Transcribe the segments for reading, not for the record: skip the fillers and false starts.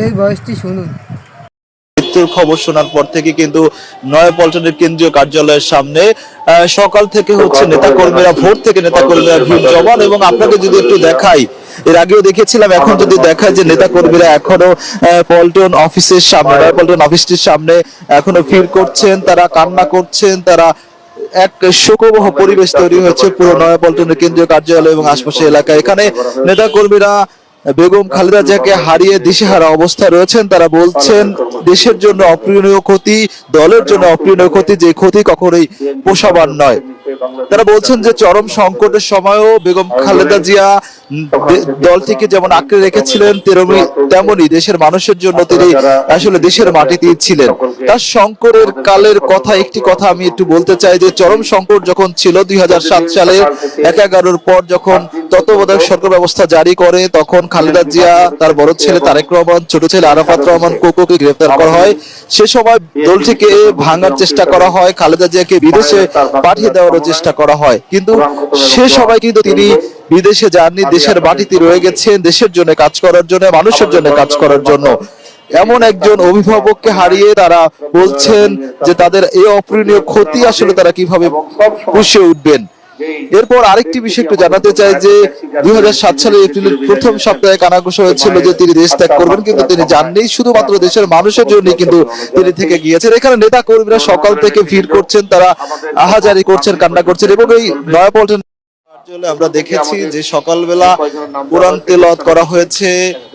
এই বয়সটি শুনুন। মৃত্যুর খবর শোনার পর থেকে কিন্তু নয়াপল্টনের কেন্দ্রীয় কার্যালয়ের সামনে সকাল থেকে হচ্ছে নেতাকর্মীরা, ভোর থেকে নেতাকর্মীরা ভিড় জমান। এবং আপনাকে যদি একটু দেখাই, এর আগেও দেখেছিলাম, এখন যদি দেখায় যে নেতাকর্মীরা এখনো পল্টন অফিসের সামনে, নয়াপল্টন অফিসটির সামনে এখনো ভিড় করছেন, তারা কান্না করছেন, তারা এক শোকবহ পরিবেশ তৈরি হয়েছে পুরো নয়াপল্টনের কেন্দ্রীয় কার্যালয় এবং আশপাশের এলাকায়। এখানে নেতাকর্মীরা বেগম খালেদা জিয়াকে হারিয়ে দিশেহারা অবস্থায় রয়েছেন। তারা বলছেন দেশের জন্য অপ্রিয়নীয় ক্ষতি, দলের জন্য অপ্রিয়নীয় ক্ষতি, যে ক্ষতি কখনোই পোষাবার নয়। তারা বলছেন যে চরম সংকটের সময়ও বেগম খালেদা জিয়া দলটিকে যেমন আঁকড়ে রেখেছিলেন, তেমনি দেশের মানুষের জন্য তিনি আসলে দেশের মাটিতেই ছিলেন। তার সংকটের কালের কথা, একটি কথা আমি একটু বলতে চাই যে চরম সংকট যখন ছিল 2007 সালে 11-11 পর, যখন তত্ত্বাবধায়ক সরকার ব্যবস্থা জারি করে, তখন খালেদা জিয়া, তার বড় ছেলে তারেক রহমান, ছোট ছেলে আরাফাত রহমান কোকোকে গ্রেফতার করা হয়। সে সময় দলটিকে ভাঙার চেষ্টা করা হয়, খালেদা জিয়াকে বিদেশে পাঠিয়ে দেওয়ার চেষ্টা করা হয়। কিন্তু সে সময় কিন্তু তিনি বিদেশে যাননি, দেশের মাটিতে রয়ে গেছেন, দেশের জন্য কাজ করার জন্য, মানুষের জন্য কাজ করার জন্য। এমন একজন অভিভাবককে হারিয়ে তারা বলছেন যে তাদের এই অপূরণীয় ক্ষতি আসলে তারা কিভাবে পুষিয়ে উঠবেন। এরপর আরেকটি বিষয় একটু জানাতে চাই যে 2007 সালের এপ্রিলের প্রথম সপ্তাহে কানাঘুষা হয়েছিল যে তিনি দেশ ত্যাগ করবেন, কিন্তু তিনি যাননি। শুধুমাত্র দেশের মানুষের জন্য কিন্তু তিনি থেকে গিয়েছেন। এখানে নেতা কর্মীরা সকাল থেকে ভিড় করছেন, তারা আহাজারি করছেন, কান্না করছেন। এবং এই নয়াপল্টন আমরা দেখেছি যে সকালবেলা কোরআন তেলাওয়াত করা হয়েছে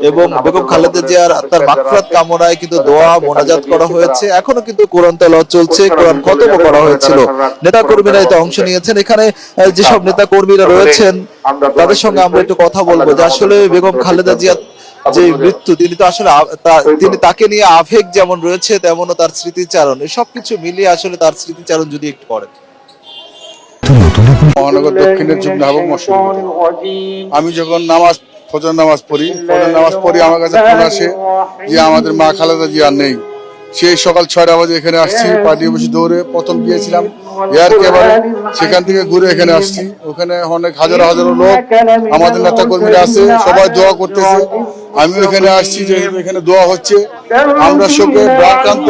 এবং বেগম খালেদা জিয়ার তার মাগফিরাত কামনায় কিন্তু দোয়া মোনাজাত করা হয়েছে। এখনো কিন্তু কোরআন তেলাওয়াত চলছে, কোরআন খতম করা হয়েছিল। নেতা কর্মীরা এতে অংশ নিয়েছেন। এখানে যেসব নেতা কর্মীরা রয়েছেন তাদের সঙ্গে আমরা একটু কথা বলবো যে আসলে বেগম খালেদা জিয়া যে মৃত্যু, তিনি তো আসলে তিনি তাকে নিয়ে আবেগ যেমন রয়েছে তেমনও তার স্মৃতিচারণ, সবকিছু মিলিয়ে আসলে তার স্মৃতিচারণ যদি একটু করেন। মহানগর দক্ষিণের যুগ্ম আহ্বায়ক মশরুফ। আমি যখন ফজর নামাজ পড়ি আমার কাছে ফোন আসে যে আমাদের মা খালেদা জিয়া নেই। সেই সকাল 6টা বাজে এখানে আসছি, পার্টি অফিসে দৌড়ে প্রথম গিয়েছিলাম এয়ার কেবারে, সেখান থেকে ঘুরে এখানে আসছি। ওখানে অনেক হাজারো হাজারো লোক, আমাদের নেতা কর্মীরা আছে, সবাই দোয়া করতেছে। আমি এখানে আসছি যে এখানে দোয়া হচ্ছে। আমরা শোকে ভারাক্রান্ত।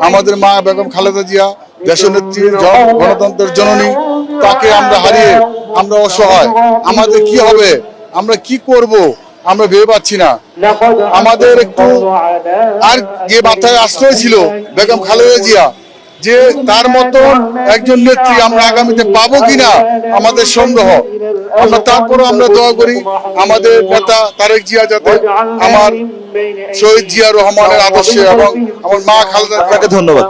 আমাদের মা বেগম খালেদা জিয়া দেশনেত্রী, গণতন্ত্রের জননী, তাকে আমরা হারিয়ে আমরা অসহায়। আমাদের কি হবে, আমরা কি করব, আমরা ভেবে পাচ্ছি না। আমাদের একটু আর যে মাথায় আশ্রয় ছিল বেগম খালেদা জিয়া, যে তার মতন একজন নেত্রী আমরা আগামীতে পাবো কিনা আমাদের সন্দেহ। আমরা তারপরও আমরা দোয়া করি আমাদের নেতা তারেক জিয়া যাতে আমার শহীদ জিয়া রহমানের আদর্শে এবং আমার মা খালেদা। আপনাকে ধন্যবাদ।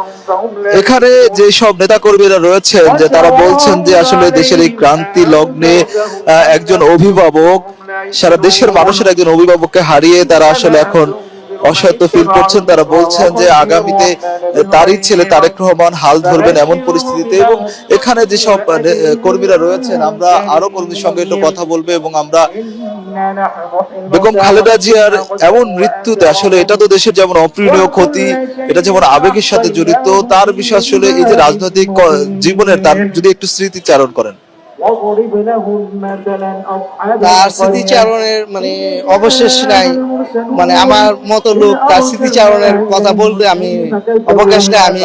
এখানে যে সব নেতা কর্মীরা রয়েছেন যে তারা বলছেন যে আসলে দেশের এই ক্রান্তি লগ্নে একজন অভিভাবক, সারা দেশের মানুষের একজন অভিভাবককে হারিয়ে তারা আসলে এখন অসহায়ত্ব ফিল করছেন। তারা বলছেন যে আগামীতে তারই ছেলে তারেক রহমান হাল ধরবেন এমন পরিস্থিতিতে। এবং এখানে যেসব কর্মীরা রয়েছেন, আমরা আরো কর্মীর সঙ্গে একটু কথা বলবো। এবং আমরা বেগম খালেদা জিয়ার এমন মৃত্যুতে আসলে এটা তো দেশের যেমন অপ্রিয় ক্ষতি, এটা যেমন আবেগের সাথে জড়িত, তার বিষয় আসলে এই যে রাজনৈতিক জীবনের তার যদি একটু স্মৃতিচারণ করেন। তার স্মৃতিচারণের মানে অবশেষ নাই। মানে আমার মতো লোক তার স্মৃতিচারণের কথা বলতে আমি অবকাশ নাই, আমি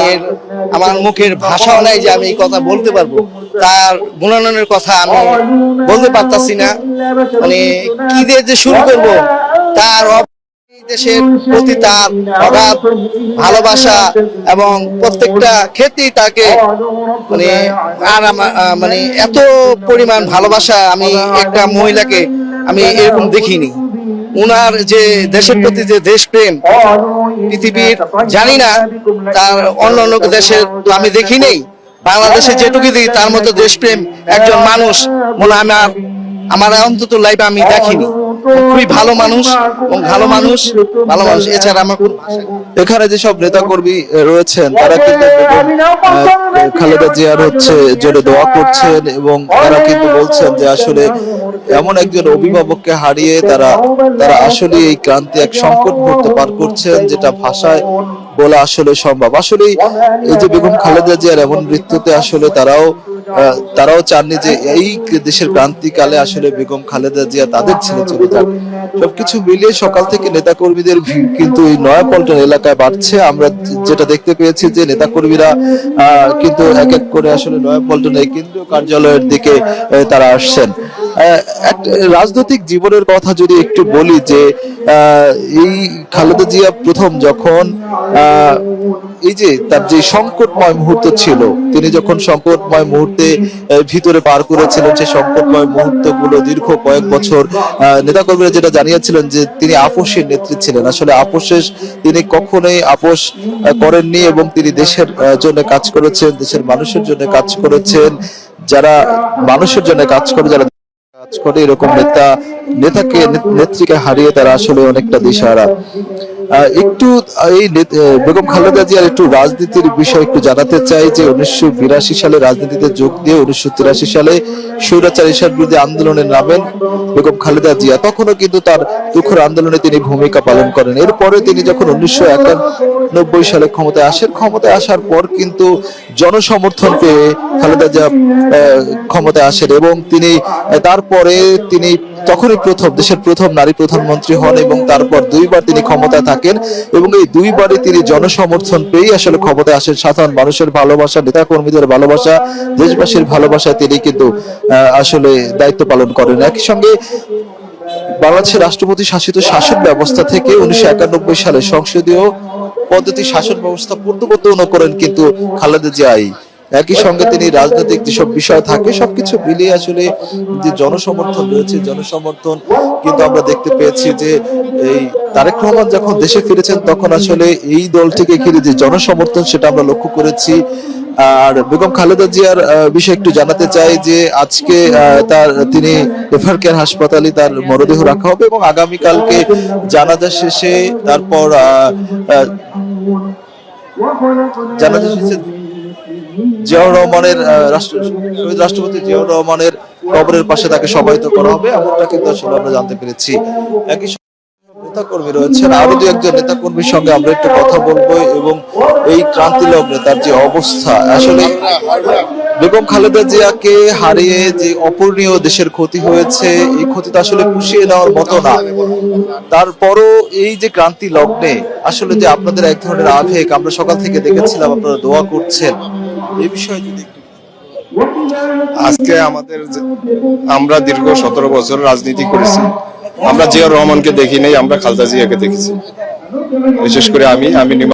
আমার মুখের ভাষাও নাই যে আমি এই কথা বলতে পারবো। তার গুণাননের কথা আমি বলতে পারতাছি না, মানে কি দিয়ে যে শুরু করবো। তার দেশের প্রতি তার অগাধ ভালোবাসা এবং প্রত্যেকটা ক্ষেত্রেই তাকে মানে মানে এত পরিমাণ ভালোবাসা আমি একটা মহিলাকে আমি এরকম দেখিনি। উনার যে দেশের প্রতি যে দেশপ্রেম, পৃথিবীর জানি না তার অন্য অন্য দেশের তো আমি দেখি নেই, বাংলাদেশে যেটুকু দিই তার মতো দেশপ্রেম একজন মানুষ মনে আমার অন্তত লাইফে আমি দেখিনি। খুবই ভালো মানুষ এবং ভালো মানুষ এছাড়া আমার এখানে যেসব নেতা কর্মী রয়েছেন তারা কিন্তু খালেদা জিয়ার জন্য দোয়া করছেন এবং তারা কিন্তু বলছেন যে আসলে এমন একজন অভিভাবককে হারিয়ে তারা আসলে এই ক্রান্তি এক সংকট মুহূর্ত পার করছেন, যেটা ভাষায় বলা আসলে সম্ভব। আসলে এই যে বেগম খালেদা জিয়ার এমন মৃত্যুতে আসলে তারাও চাননি যে এই দেশের ক্রান্তিকালে আসলে বেগম খালেদা জিয়া তাদের ছেলে চলে যান। সবকিছু মিলিয়ে সকাল থেকে নেতাকর্মীদের ভিড় কিন্তু এই নয়াপল্টন এলাকায় বাড়ছে। আমরা যেটা দেখতে পেয়েছি যে নেতাকর্মীরা কিন্তু এক এক করে আসলে নয়াপল্টন এই কেন্দ্রীয় কার্যালয়ের দিকে তারা আসছেন। একটা রাজনৈতিক জীবনের কথা যদি একটু বলি যে এই খালেদা জিয়া প্রথম যখন এই যে তার যে সংকটময় মুহূর্ত ছিল, তিনি যখন সংকটময় মুহূর্তে ভিতরে পার করেছিলেন, সেই সংকটময় মুহূর্তগুলো দীর্ঘ কয়েক বছর নেতাকর্মীরা যেটা জানিয়েছিলেন যে তিনি আপোষের নেত্রী ছিলেন। আসলে আপোষের তিনি কখনোই আপোষ করেননি এবং তিনি দেশের জন্য কাজ করেছেন, দেশের মানুষের জন্য কাজ করেছেন। যারা মানুষের জন্য কাজ করে, যারা কাজ করে, এরকম নেতাকে নেত্রীকে হারিয়ে তারা আসলে অনেকটা দিশাহারা। একটু এই বেগম খালেদা জিয়ার একটু রাজনীতির বিষয় একটু জানাতে চাই যে 1982 সালে রাজনীতিতে যোগ দিয়ে 1983 সালে স্বৈরাচার এরশাদের বিরুদ্ধে আন্দোলনে নামেন বেগম খালেদা জিয়া। তখনও কিন্তু তার দুঃখের আন্দোলনে তিনি ভূমিকা পালন করেন। এরপরে তিনি যখন 1991 সালে ক্ষমতায় আসার পর কিন্তু জনসমর্থন পেয়ে খালেদা জিয়া ক্ষমতায় আসেন এবং তারপরে তিনি তখনই দেশের প্রথম নারী প্রধানমন্ত্রী হন এবং তারপর দুইবার তিনি ক্ষমতায় থাকেন এবং এই দুইবারই তিনি জনসমর্থন পেয়ে আসলে ক্ষমতায় আসেন। সাধারণ মানুষের ভালোবাসা, নেতা কর্মীদের ভালোবাসা, দেশবাসীর ভালোবাসায় তিনি কিন্তু আসলে দায়িত্ব পালন করেন। একই সঙ্গে বাংলাদেশের রাষ্ট্রপতি শাসিত শাসন ব্যবস্থা থেকে 1991 সালে সংসদীয় পদ্ধতি শাসন ব্যবস্থা প্রবর্তন করেন কিন্তু খালেদা জিয়াই। একই সঙ্গে তিনি রাজনৈতিক যেসব বিষয় থাকে সবকিছু মিলিয়ে আসলে যে জনসমর্থন রয়েছে, জনসমর্থন কিন্তু আমরা দেখতে পেয়েছি যে এই তারেক রহমান যখন দেশে ফিরেছেন তখন আসলে এই দলটিকে ঘিরে যে জনসমর্থন সেটা আমরা লক্ষ্য করেছি। আর বেগম খালেদা জিয়ার বিষয়ে একটু জানাতে চাই যে আজকে তিনি রেফার কেয়ার হাসপাতালে তার মরদেহ রাখা হবে এবং আগামীকালকে জানাজা শেষে তারপর জানাজা শেষে জিয়াউর রহমানের রাষ্ট্রপতি জিয়াউর রহমানের কবরের পাশে তাকে সমাহিত করা হবে, এমনটা কিন্তু আসলে আমরা জানতে পেরেছি। একই নেতাকর্মী রয়েছেন, আরো দু একজন নেতাকর্মীর সঙ্গে আমরা একটু কথা বলবো এবং এই ক্রান্তি লগ্নে তার যে অবস্থা, আসলে বেগম খালেদা জিয়াকে হারিয়ে যে অপূরণীয় দেশের ক্ষতি হয়েছে, এই ক্ষতিটা আসলে পুষিয়ে নেওয়ার মতো না। তারপরও এই যে ক্রান্তি লগ্নে আসলে যে আপনাদের এক ধরনের আবেগ, আমরা সকাল থেকে দেখেছিলাম আপনারা দোয়া করছেন, এই বিষয়ে যদি আজকে আমরা দীর্ঘ 17 বছর রাজনীতি করেছি, আমরা জিয়াউর রহমানকে দেখি নাই, আমরা খালেদা জিয়াকে দেখেছি। বিশেষ করে আমি